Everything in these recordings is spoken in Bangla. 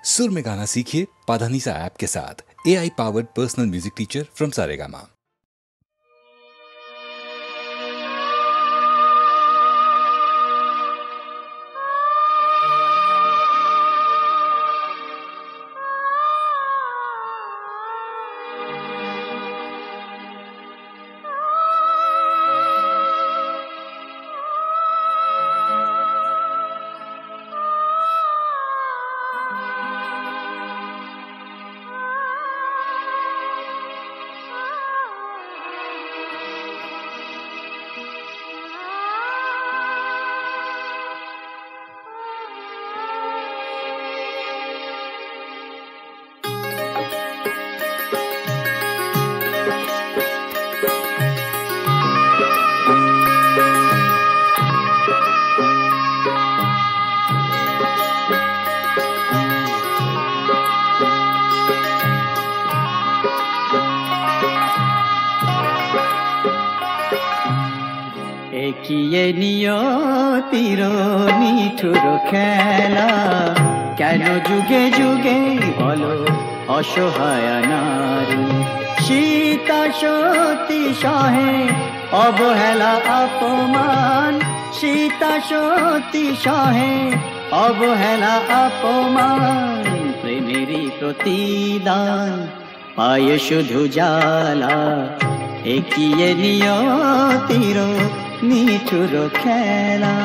सुर में गाना सीखिए पाधानीसा ऐप के साथ। AI powered personal music teacher from Saregama. একিয়ে নিয়তির নিঠুর খেলা, কেন যুগে যুগে বলো অসহায় নারী। সীতা সতী সহে অবহেলা অপমান, সীতা সতী সহে অবহেলা অপমান। প্রেমেরই প্রতিদান পায়ে শুধু জ্বালা, একিয়ে নিয়তির নিঠুর খেলা।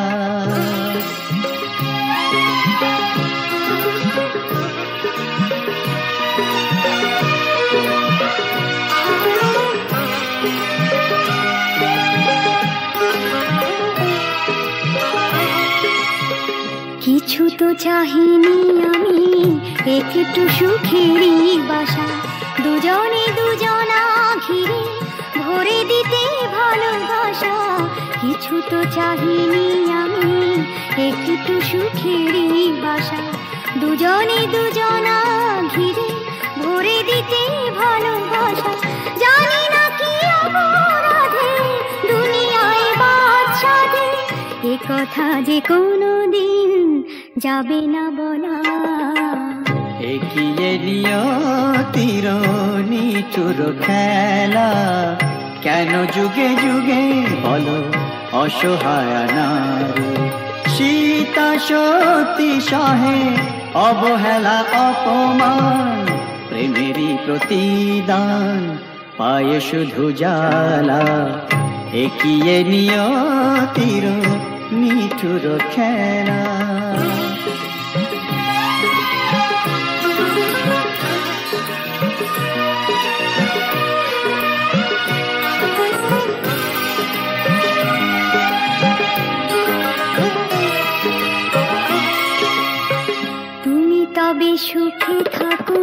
কিছু তো চাহিনি আমি, একটু সুখেরই বাসা, দুজনে দুজনা ঘিরে ভরে দিতে ভালোবাসা। কিছু তো চাহিনি আমি, একটু সুখেরই বাসা, দুজনে দুজনা ঘিরে ভরে দিতে ভালোবাসা। জানি না কি অপরাধে দুনিয়ায় বাদশাদের, এ কথা যে কোনো দিন যাবে না বলা। একিয়ে নিয়তির নিঠুর খেলা, কেন যুগে যুগে বলো অসহায় নারী। সীতা সতী সহে অবহেলা অপমান, প্রেমেরই প্রতিদান পায়ে শুধু জ্বালা। একিয়ে নিয়তির নিঠুর খেলা। তুমি তবে সুখে থাকো,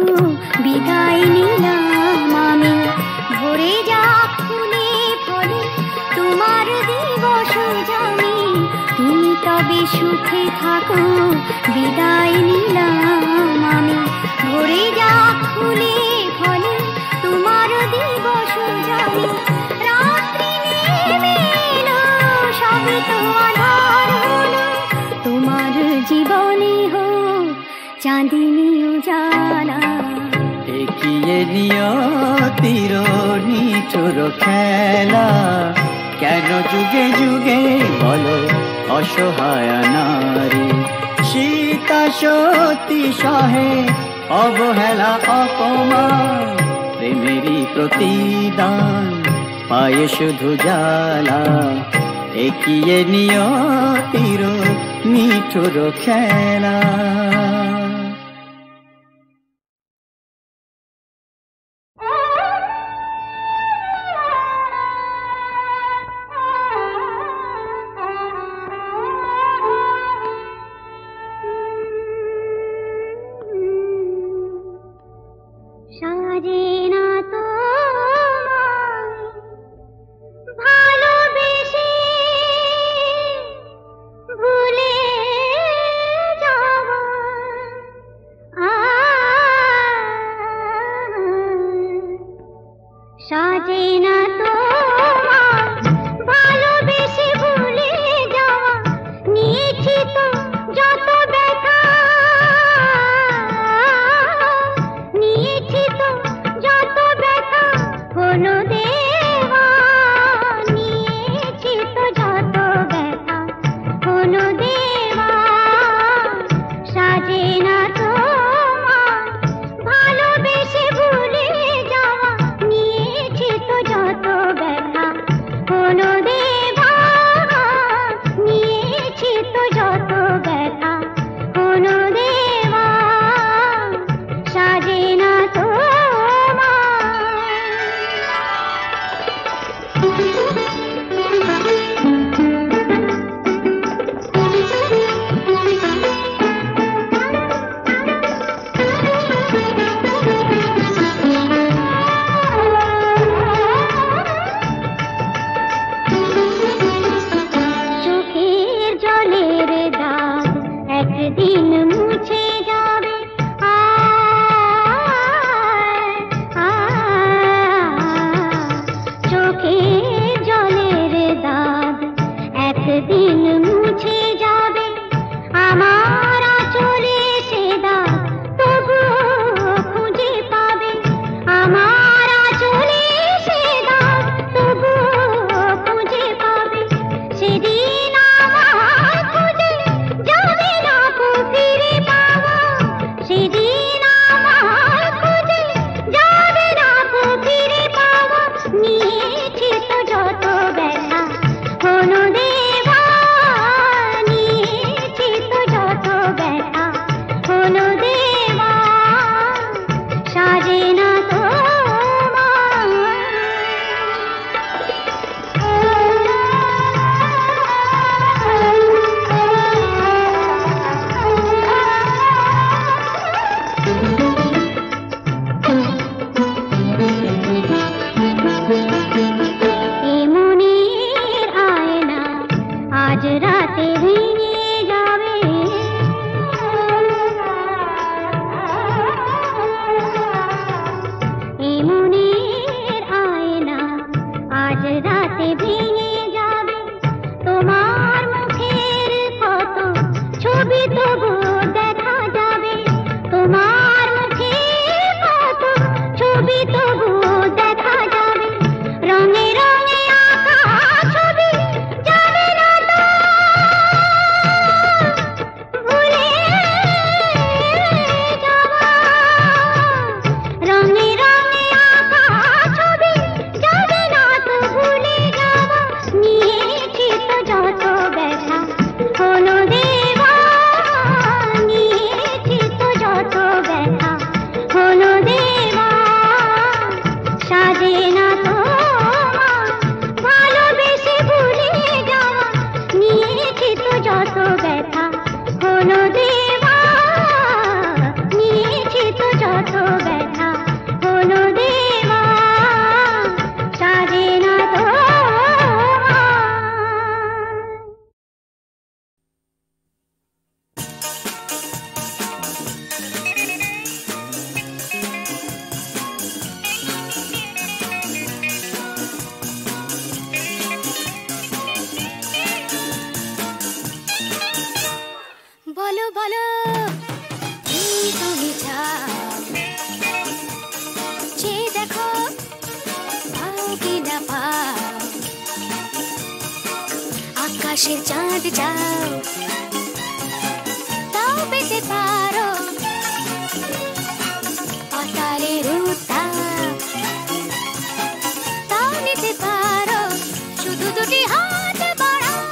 বিদায় নিলাম আমি। ভরে যা ফুলে ফলে তোমার দিবস জানি। তুমি তবে সুখে থাকো, বিদায় নিলাম আমি। ভরে যা ফুলে ফলে তোমার দিবস জানি। রাত্রি নেমে এলো, সবে তো আধার হলো, তোমার জীবনে হোক চাঁদিনী উজালা। একিয়ে নিয়তির নিঠুর খেলা, কেন যুগে যুগে বলো অসহায় নারী। সীতা সতী সহে অবহেলা অপমান, প্রেমেরই প্রতিদান পায়ে শুধু জ্বালা। একিয়ে নিয়তির নিঠুর খেলা। না তোমার ভালোবেসে ভুলে যাওয়া নিয়েছি তো যত ব্যথা কোনো দেবা নিয়েছি তো যত ব্যথা কোনো দেবা সাজে না একদিন মুছে যাবে চোখে জলের দাগ একদিন মুছে যাবে আমার আঁচলে সে দাগ তবুও খুঁজে পাবে আমার আঁচলে সে দাগ তবুও খুঁজে পাবে সেদিন আমার খুঁজে যাবে না ফিরে পাওয়া সেদিন আমার খুঁজে যাবে না ফিরে পাওয়া নিয়েছি তো যত ব্যথা কোনো দেবা নিয়েছি তো যত ব্যথা কোনো দেবা সাজে না আজ রাতে ভেঙে যাবে এই মনের আয়না আজ রাতে ভেঙে যাবে তোমার মুখের কত ছবি তবু দেখা যাবে তোমার মুখের কত ছবি তবু দেখা যাবে রঙে রঙে আঁকা ছবি যাবে না ভুলে যাওয়া রঙে রঙে আঁকা ছবি যাবে না তো ভুলে যাওয়া নিয়েছি তো যত ব্যথা কোনো দেবা নিয়েছি তো যত ব্যথা কোনো দেবা সাজে না তোমার ভালোবেসে ভুলে যাওয়া নিয়েছি তো যত ব্যথা কোনো দেবা নিয়েছি তো যত ব্যথা কোনো দেবা সাজে না বলো বলো কি তুমি চাও যে দেখো পাও কি না পাও আকাশের চাঁদ যাও তাও পেতে পারো পাতালের উত্তাপ তাও নিতে পারো শুধু দুটি হাত বাড়াও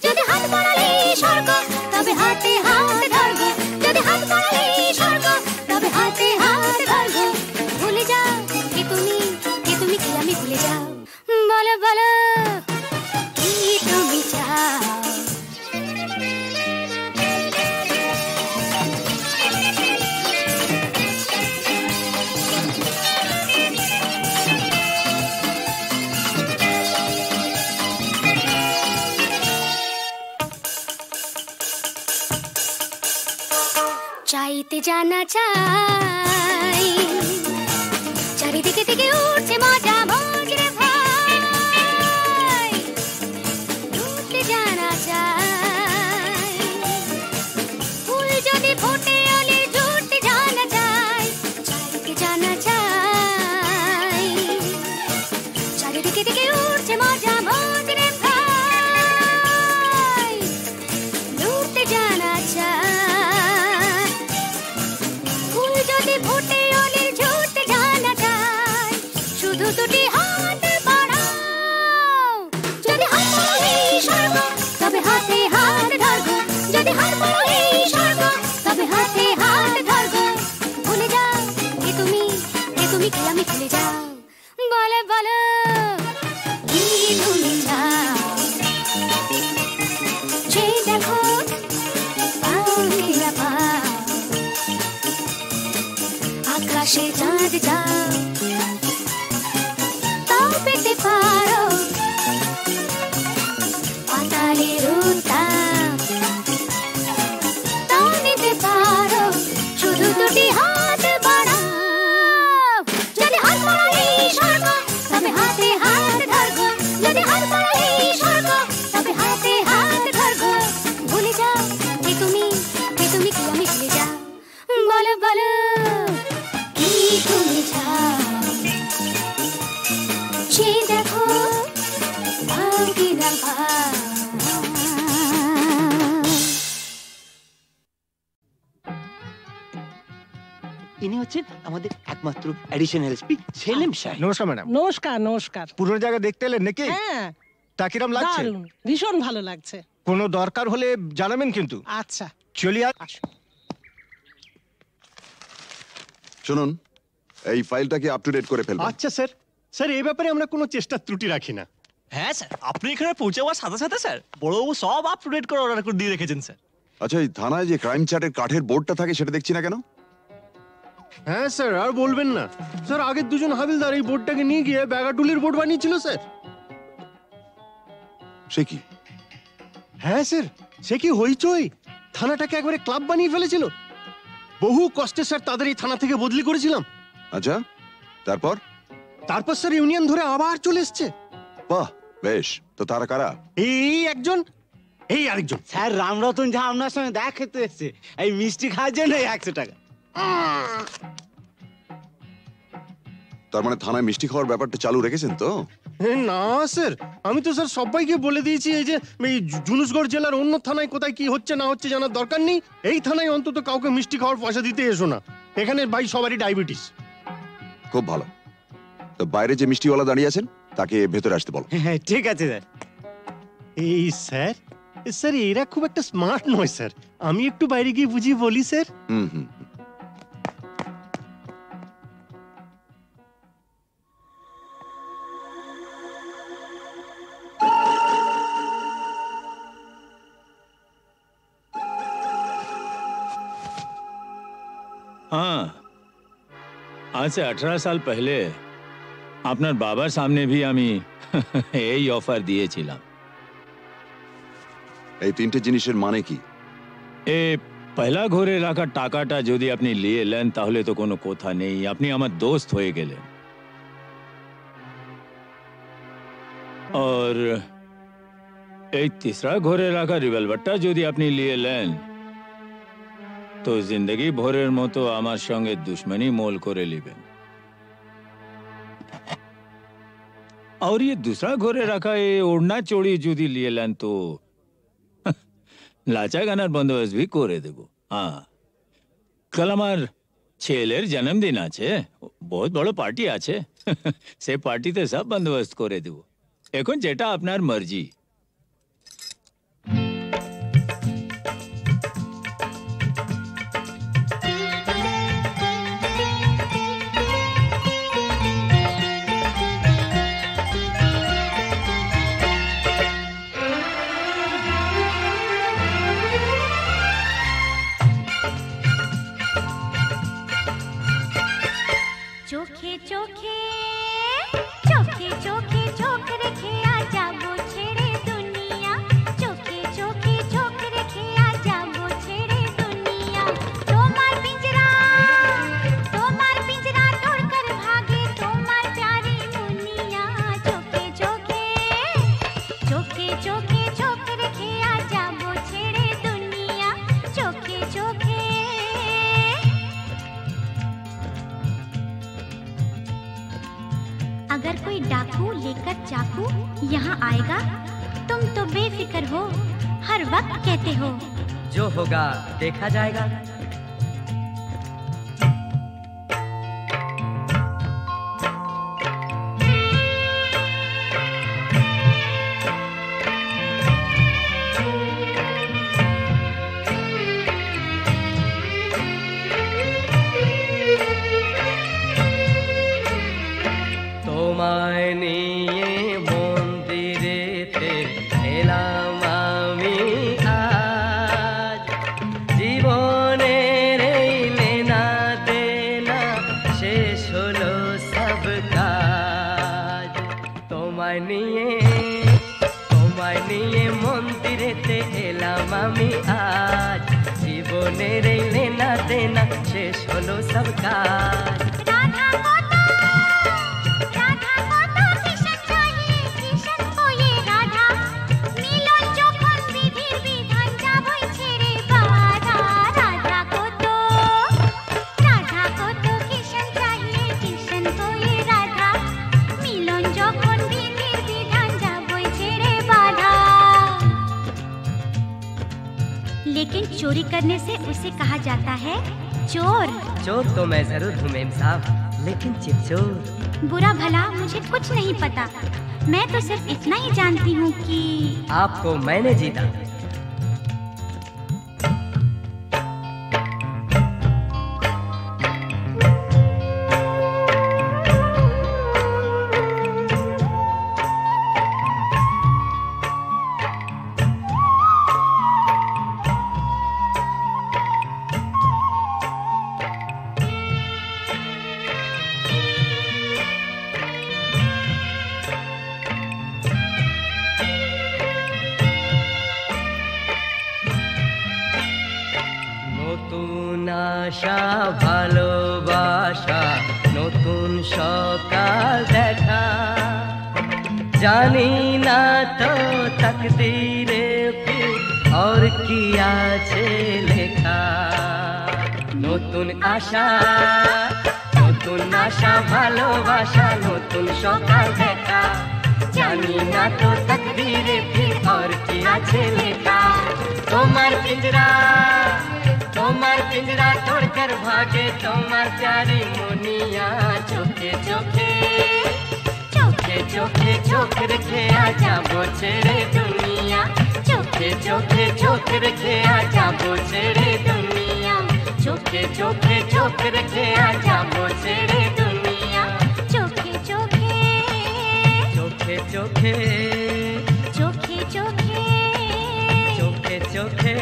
যদি হাত বাড়ালে স্বর্গ তবে হাতে হাত ধরবো যদি হাত বাড়ালে স্বর্গ তবে হাতে হাত ধরবো ভুলে যাও কি তুমি কি আমি ভুলে যাও বলো বলো কি তুমি চাও চাইতে জানা চাই চারিদিকে থেকে উঠছে মজা মজরে ভাই উঠতে জানা চাই ফুল যদি ফোটে অলে জুটতে জানা চাই চাইতে জানা চাই চারিদিকে থেকে উঠছে মজা মজরে ভাই উঠতে জানা চাই আকাশে চাঁদ চাও, তাও পেতে পারো পাতালের উত্তাপ, তাও নিতে পারো শুধু দুটি হাত বাড়াও। যদি হাত বাড়ালেই স্বর্গ, তবে হাতে হাত ধরবো। যদি হাত বাড়ালেই স্বর্গ, তবে হাতে হাত ধরবো। ভুলে যাও কে তুমি কি আমি ভুলে যাও। বলো বলো কি তুমি চাও, সে দেখো পাও কি না পাও। ইনি হচ্ছেন আমাদের একমাত্র অ্যাডিশনাল এসপি সেলিম সাহেব। নমস্কার ম্যাডাম। নমস্কার নমস্কার। পুরো জায়গা দেখতে এলেন নাকি? হ্যাঁ, তা কিরম লাগছে? দারুণ, ভীষণ ভালো লাগছে। কোনো দরকার হলে জানাবেন কিন্তু। আচ্ছা চলি আসো। শুনুন, এই ফাইলটা কি আপ টু ডেট করে ফেলবেন? আচ্ছা স্যার, স্যার এই ব্যাপারে আমরা কোনো চেষ্টা ত্রুটি রাখি না। হ্যাঁ স্যার, আপনি এখানে পৌঁছাবার সাথে সাথে স্যার বড়বাবু সব আপ টু ডেট করে অর্ডার করে দিয়ে রেখেছেন স্যার। আচ্ছা, এই থানায় যে ক্রাইম চ্যাটের কাঠের বোর্ডটা থাকে সেটা দেখছি না কেন? হ্যাঁ স্যার, আর বলবেন না স্যার, আগের দুজন হাবিলদার এই বোর্ডটাকে নিয়ে গিয়ে ব্যাগাটুলির বোর্ড বানিয়েছিল স্যার। সে কি? হ্যাঁ স্যার, সে কি হইচই, থানাটাকে একবারে ক্লাব বানিয়ে ফেলেছিল। বহু কষ্টে স্যার তাদের এই থানা থেকে বদলি করেছিলাম। আচ্ছা, তারপর? তারপর স্যার ইউনিয়ন ধরে আবার চলে এসছে। বাহ, বেশ। তো তারা কারা? এই একজন, এই আরেকজন। স্যার রামরতন যা আপনার সঙ্গে দেখা খেতে এসছে এই মিষ্টি খাওয়ার জন্য 100 টাকা। তার মানে থানায় মিষ্টি খাওয়ার ব্যাপারটা চালু রেখেছেন তো? না স্যার, আমি তো স্যার সবাইকে বলে দিয়েছি এই যে এই জুনুসগড় জেলার অন্য থানায় কোথায় কি হচ্ছে না হচ্ছে জানার দরকার নেই। এই থানায় অন্তত কাউকে মিষ্টি খাওয়ার পয়সা দিতে এসো না। এখানে ভাই সবারই ডায়াবেটিস। খুব ভালো। তো বাইরে যে মিষ্টিওয়ালা দাঁড়িয়ে আছেন তাকে ভেতরে আসতে বলো। হ্যাঁ ঠিক আছে স্যার। এই স্যার, স্যার এরা খুব একটা স্মার্ট নয় স্যার, আমি একটু বাইরে গিয়ে বুঝিয়ে বলি স্যার। হুম। हाँ, आज से 18 साल पहले আপনার বাবার সামনে भी আমি এই অফার দিয়েছিলাম। এই তিনটে জিনিসের মানে কি? এ পয়লা ঘরে রাখা টাকাটা যদি আপনি নিয়ে নেন তাহলে তো কোনো কথা নেই, আপনি আমার দোস্ত হয়ে গেলেন। और এই तीसरा ঘরে রাখা রিভলভারটা যদি আপনি নিয়ে নেন তো জিন্দগি ভরের মতো আমার সঙ্গে দুশ্মনী মোল করে নেবেন। और ये दूसरा घरे रखा ये ओढ़ना चोड़ी যদি নিয়ে নেন তো লাচা গানার বন্দোবস্ত भी করে দেব। हाँ, কাল আমার ছেলের জন্মদিন আছে, বহুত বড় পার্টি আছে, সে পার্টিতে সব বন্দোবস্ত করে দেব। এখন যেটা আপনার মর্জি। চোখে চোখে চোখে চোখে চোখ রেখে আজ যাবো ছেড়ে দুনিয়া। চোখে চোখে চোখ রেখে আজ যাবো ছেড়ে দুনিয়া। তোমার পিঞ্জরা তোড় কর ভাগে তোমার প্যারি মুনিয়া। চোখে চোখে চোখে চোখে চোখ রেখে আজ যাবো ছেড়ে দুনিয়া। চোখে চোখে अगर कोई डाकू लेकर चाकू यहाँ आएगा तुम तो बेफिक्र हो, हर वक्त कहते हो जो होगा देखा जाएगा। তোমায় নিয়ে মন্দিরেতে এলাম আমি আজ, জীবনে শেষ হলো সব কাজ। রাধা কত কৃষ্ণ চাহে কৃষ্ণ হয়ে রাধা, মিলন যখন বিধির বিধান যাবই ছেড়ে বাধা। রাধা কত কৃষ্ণ চাহে কৃষ্ণ হয়ে রাধা, মিলন যখন বিধির বিধান যাবই ছেড়ে बाधा। लेकिन चोरी करने से उसे कहा जाता है चोर। चोर तो मैं जरूर हूँ मेम साहब, लेकिन चिपचोर। बुरा भला मुझे कुछ नहीं पता, मैं तो सिर्फ इतना ही जानती हूँ कि आपको मैंने जीता। নতুন আশা ভালোবাসা, নতুন সকাল দেখা, জানি না তো তকদীরে ফির और কি আছে লেখা। নতুন আশা ভালোবাসা, নতুন সকাল দেখা, জানি না তো তকদীরে ফির और কি আছে লেখা। তোমার पिंजरा तोड़कर भागे तुम्हार प्यारी मुनिया, चोखे चोखे चोखे चोखे चोख रखे आजा वो छेड़े दुनिया, चोखे चोखे चोख रखे आजा वो छेड़े दुनिया, चोखे चोखे चोख रखे आजा वो छेड़े दुनिया, चोखे चोखे चोखे चोखे चोखे चोखे चोखे चोखे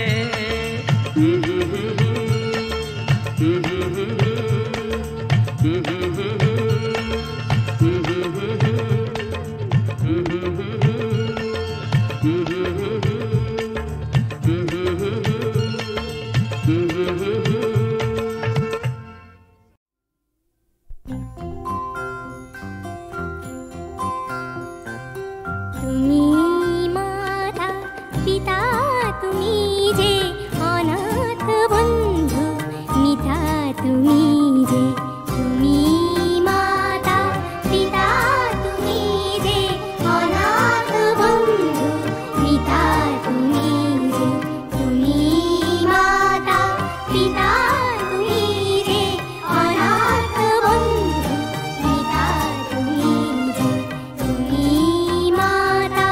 তুমি মাতা পিতা তুমি যে অনাথ বন্ধু মিতা তুমি যে, তুমি মাতা পিতা তুমি যে অনাথ বন্ধু মিতা তুমি যে, তুমি মাতা পিতা তুমি যে অনাথ বন্ধু মিতা তুমি যে, তুমি মাতা।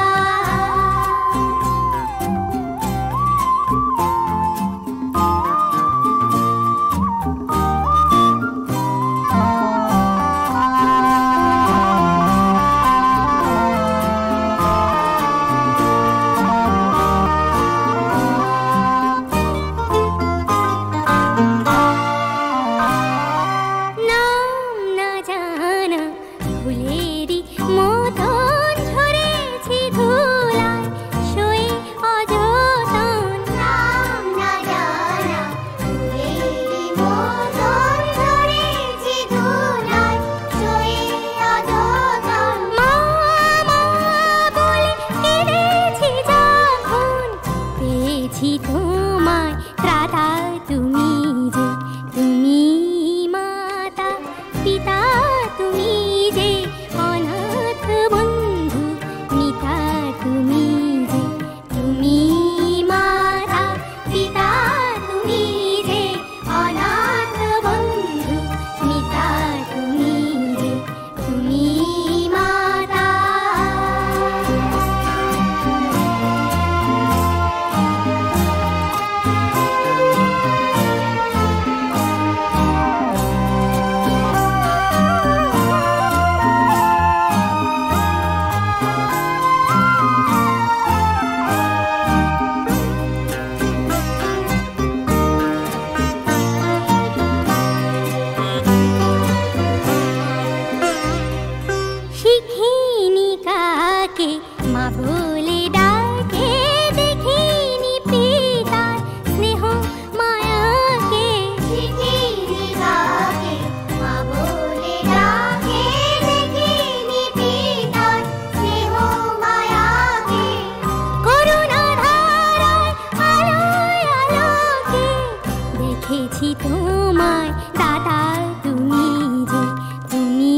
তোমায় দাতা তুমি যে, তুমি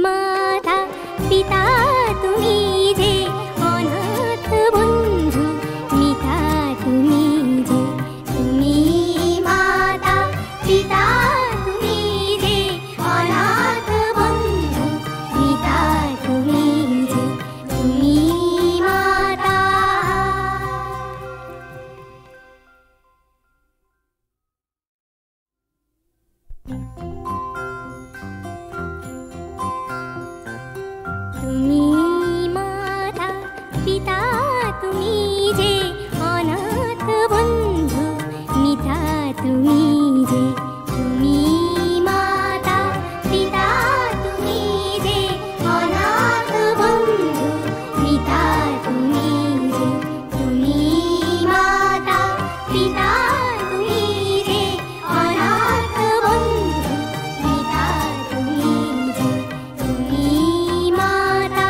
মাতা পিতা তুমি যে, অনাথ বন্ধু মিতা তুমি যে, তুমি মাতা পিতা তুমি যে, অনাথ বন্ধু মিতা তুমি যে, তুমি মাতা। তুমি মাতা পিতা তুমি যে, অনাথ বন্ধু মিতা তুমি যে, তুমি মাতা পিতা তুমি যে, অনাথ বন্ধু মিতা তুমি যে, তুমি মাতা পিতা তুমি যে, অনাথ বন্ধু মিতা তুমি যে, তুমি মাতা।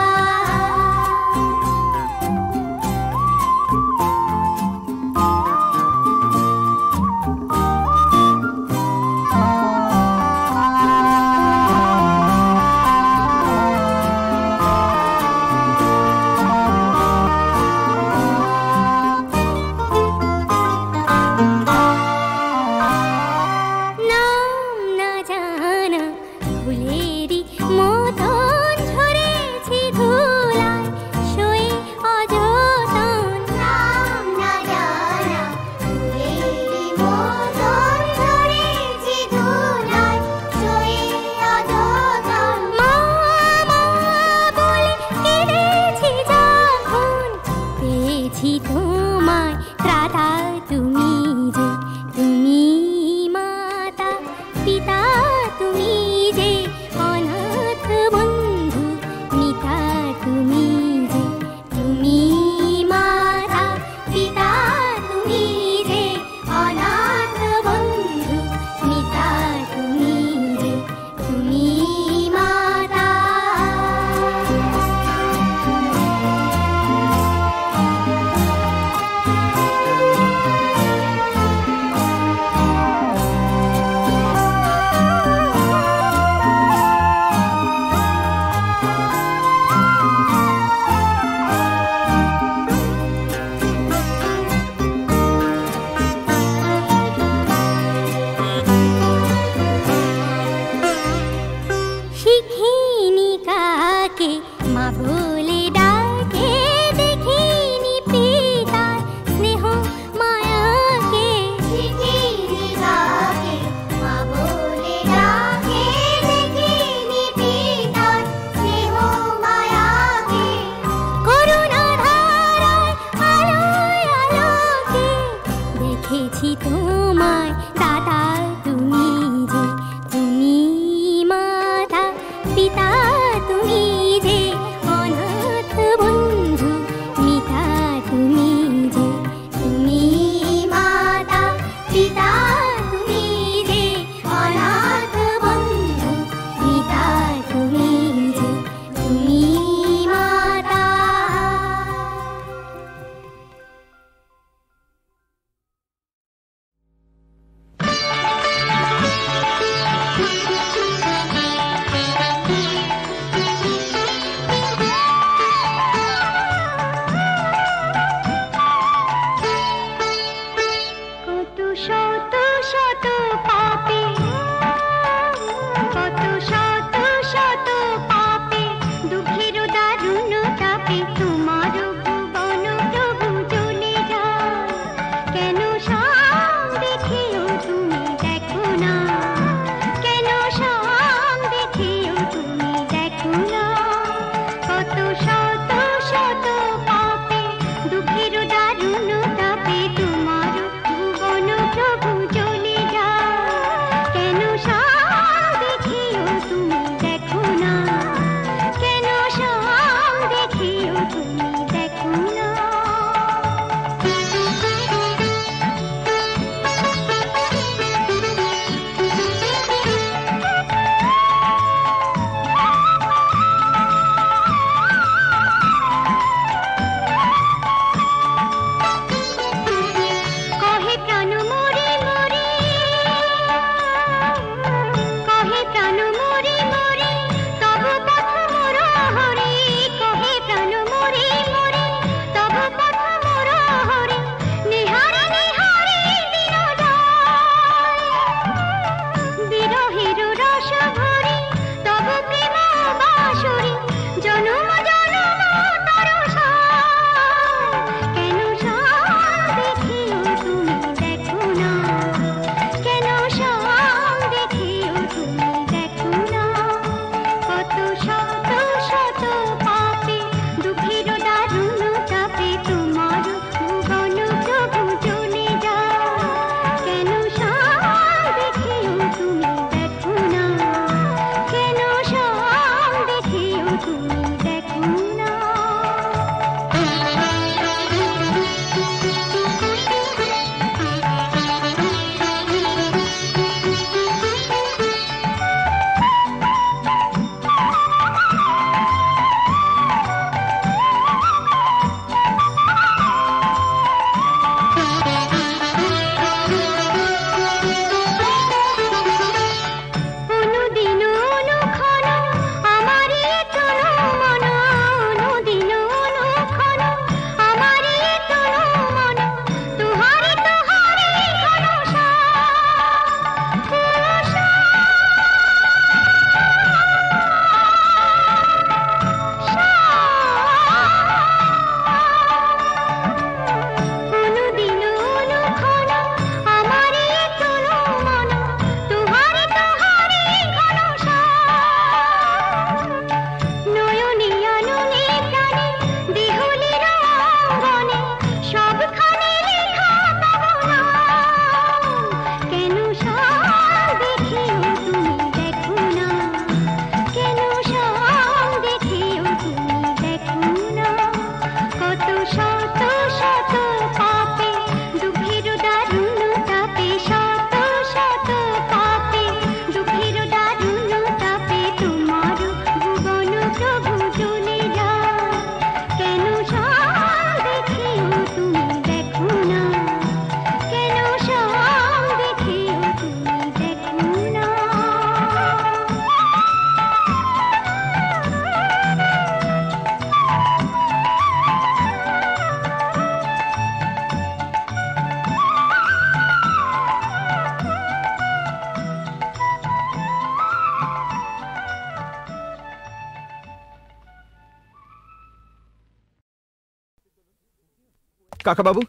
কাকা বাবু,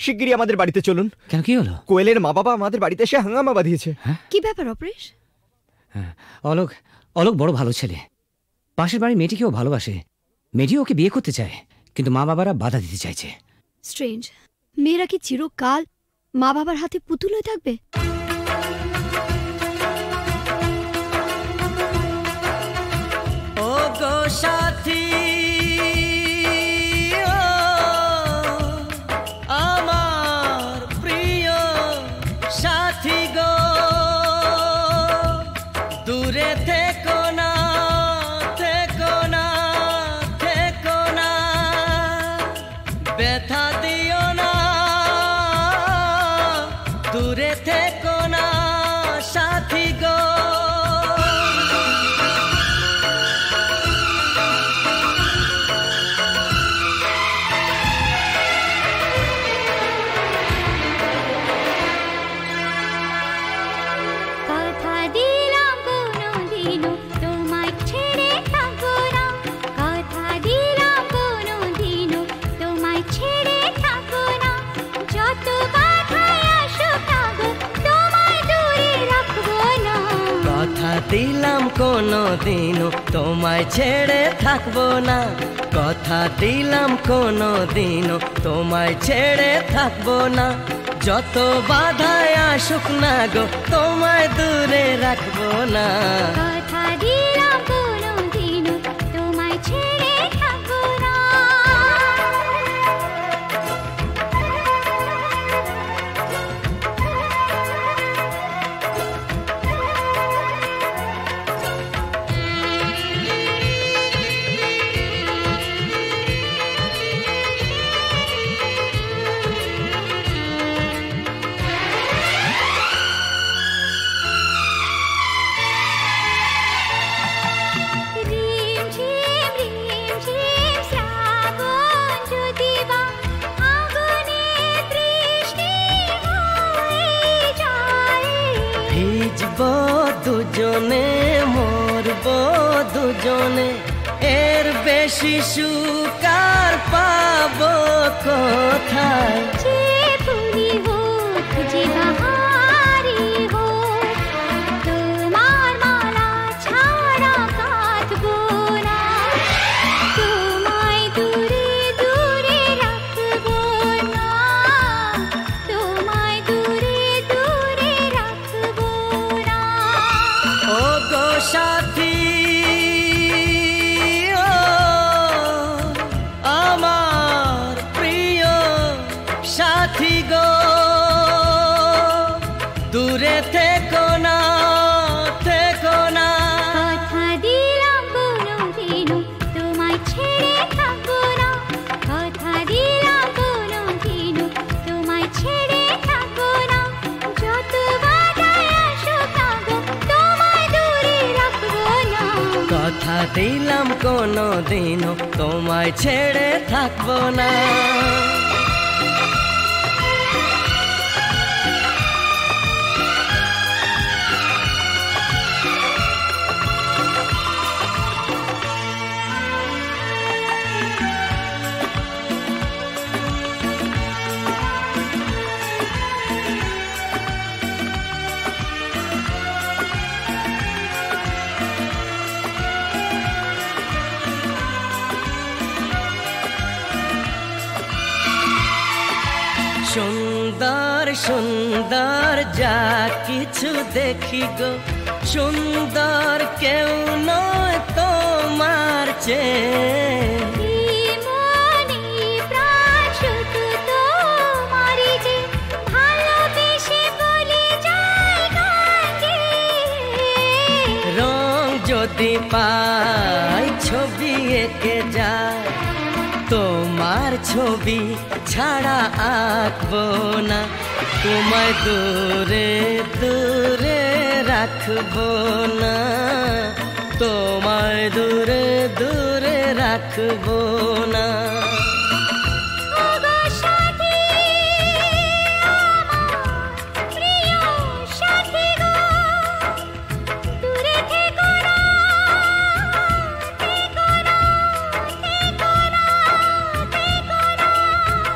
শিগগিরই আমাদের বাড়িতে চলুন। কেন, কি হলো? কোয়েলের মা বাবা আমাদের বাড়িতে এসে হাঙ্গামা বাঁধিয়েছে। কি ব্যাপার অপরেশ? অলোক অলোক বড় ভালো ছেলে। পাশের বাড়ির মেয়েটিকেও ভালোবাসে। মেয়েটিও ওকে বিয়ে করতে চায়, কিন্তু মা বাবারা বাধা দিতে চাইছে। স্ট্রেঞ্জ। মেয়েরা কি চিরকাল মা বাবার হাতে পুতুল হয়ে থাকবে? ও গো সাথী, আমার প্রিয় সাথী গো, দূরে থেকো না, থেকো না, থেকো না, ব্যথা দিও না, দূরে থেকো না সাথী গো। দিলাম কোনো দিনও তোমায় ছেড়ে থাকবো না, কথা দিলাম কোনো দিনও তোমায় ছেড়ে থাকবো না, যত বাধায় আসুক না গো তোমায় দূরে রাখবো না। কথা দিলাম কোনো দিনও তোমায় ছেড়ে থাকবো না। ভিজবো দুজনে, মরবো দুজনে, এর বেশি সুখ আর পাবো কোথায়? যে ফুলি হোক, যে বাহারি হোক, তোমার মালা ছাড়া কাঁদবো না, তোমায় দূরে দূরে রাখবো না, তোমায় দূরে দূরে রাখবো না। ও গো সাথী, আমার প্রিয় সাথী গো, দূরে থেকো না, থেকো না। কথা দিলাম কোনো দিনও তোমায় ছেড়ে থাকবো না, কথা দিলাম কোনো দিনও তোমায় ছেড়ে থাকবো না, যত বাধায় আসুক না গো তোমায় দূরে রাখবো না। কথা দিলাম কোনো দিনও তোমায় ছেড়ে থাকবো না। সুন্দর সুন্দর যা কিছু দেখি গো, সুন্দর কেউ নয় তোমার চেয়ে। মনে প্রাণ শুধু তোমারই যে, ভালোবেসে বলে যায় কাঁদে। রং যদি পাই ছবি এঁকে যায়, তোমার ছবি ছাড়া আঁকবো না, তোমায় দূরে দূরে রাখবো না, তোমায় দূরে দূরে রাখবো না।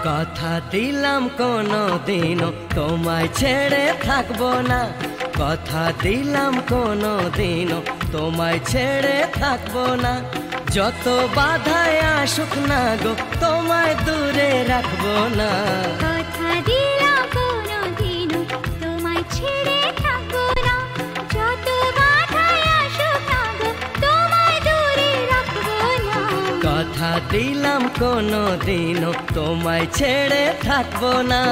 কথা দিলাম কোনো দিনও তোমায় ছেড়ে থাকবো না, কথা দিলাম কোনো দিনও তোমায় ছেড়ে থাকবো না। যত বাধায় আসুক না গো তোমায় দূরে রাখবো না। কথা দিলাম কোনোদিনও তোমায় ছেড়ে থাকবো না, যত বাধাই আসুক না গো তোমায় দূরে রাখবো না। কথা দিলাম কোনোদিনও তোমায় ছেড়ে থাকবো না।